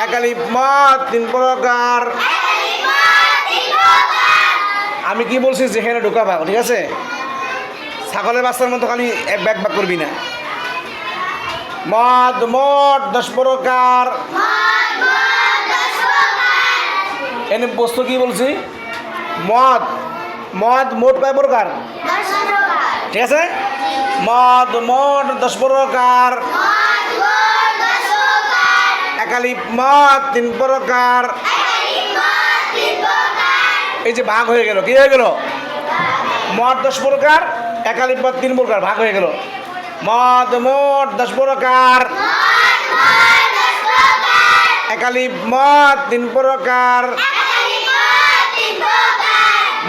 একালিপ মদ তিন প্রকার। আমি কি বলছি যেখানে ঢোকাবা, ঠিক আছে? ছাগলের বাচ্চার মতো খালি এক ব্যাগ ব্যাগ করবি না। মদ মোট 10 প্রকার। এনে বস্তু কি বলছি? মদ মদ মোট কয় প্রকার? ঠিক আছে, মদ মোট 10 প্রকার। একালিপ মদ 3 প্রকার। এই যে ভাগ হয়ে গেল, কি হয়ে গেল? মদ 10 প্রকার, একালিপ মদ 3 প্রকার, ভাগ হয়ে গেল। মদ মোট 10 প্রকার, একালিপ মদ 3 প্রকার।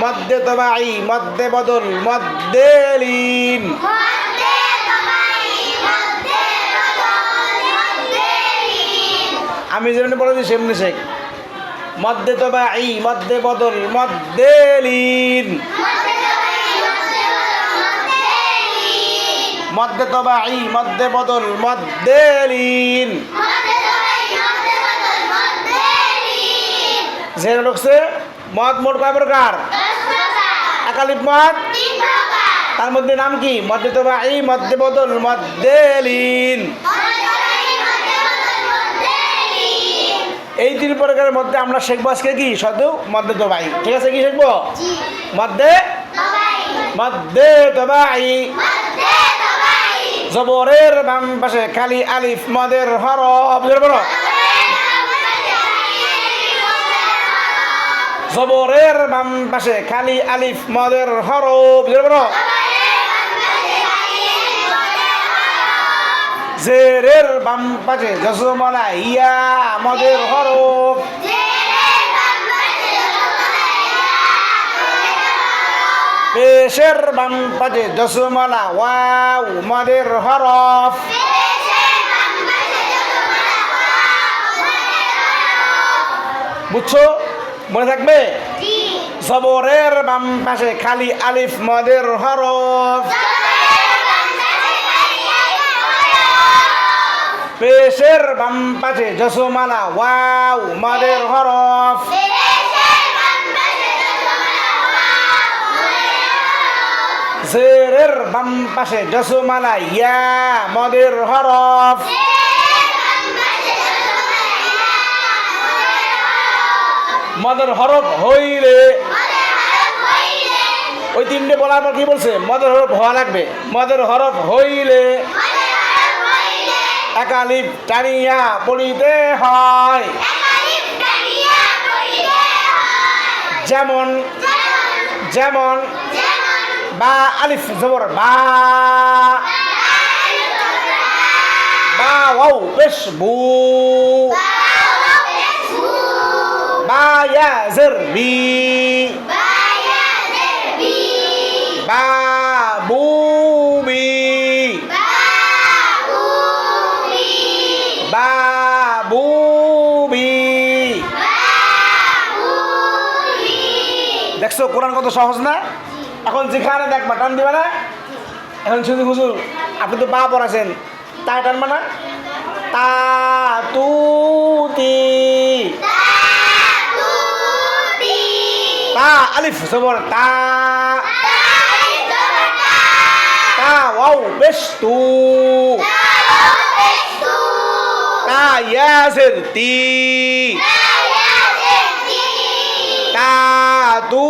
মধ্যে তবাই, মধ্যে বদল, মধ্যে লীন। আমি যেমনি বলেছি সেমনি শেখ। মধ্যে তবাই, মধ্যে বদল, মধ্যে লীন। মধ্যে তবাই, মধ্যে বদল, মধ্যে লীন। যেটা ঢুকছে মদ মোট কয় প্রকার? একালিপ মদ, তার মধ্যে নাম কি? মধ্যে তবাই, মধ্যে বদল, মধ্যে লীন। এই 3 প্রকারের মধ্যে আমরা শিখবো আজকে কি? শুধু মধ্যে তবাই। ঠিক আছে, কি শিখবো? মধ্যে মধ্যে তবাই। জবরের বাম পাশে খালি আলিফ মদের হরফ। বলো, জবরের বাম পাশে খালি আলিফ মদের হরফ। বলো, জেরের বাম পাশে জসমলা ইয়া মদের হরফ। পেশের বাম পাশে জসমলা ওয়াও মদের হরফ। বুঝছো? মনে থাকবে? জবরের বাম পাশে খালি আলিফ মদের হরফ। পেশের বাম পাশে জসমলা ওয়াও মদের হরফ। জেরের বাম পাশে জসমলা ইয়া মদের হরফ। মদের হরফ হইলে, ওই 3টে বলার পর কি বলছে? মদের হরফ হওয়া লাগবে। মদের হরফ হইলে একালিপ টানিয়া পড়িতে হয়। যেমন যেমন বা আলিফ জবর বা, বা ওয়াও পেশ বু, বা ইয়া জের বি, বা বু বি, বা বু বি। দেখছো কোরআন কত সহজ না? এখন যেখানে দেখবা টান দিবা না। এখন শুধু হুজুর আপনি তো বা পড়াছেন, তা টানবা না? তা তু তি, তা আলিফ জবর তা, তা ওয়াও পেশ তু, তা ইয়া জের তি, তা তু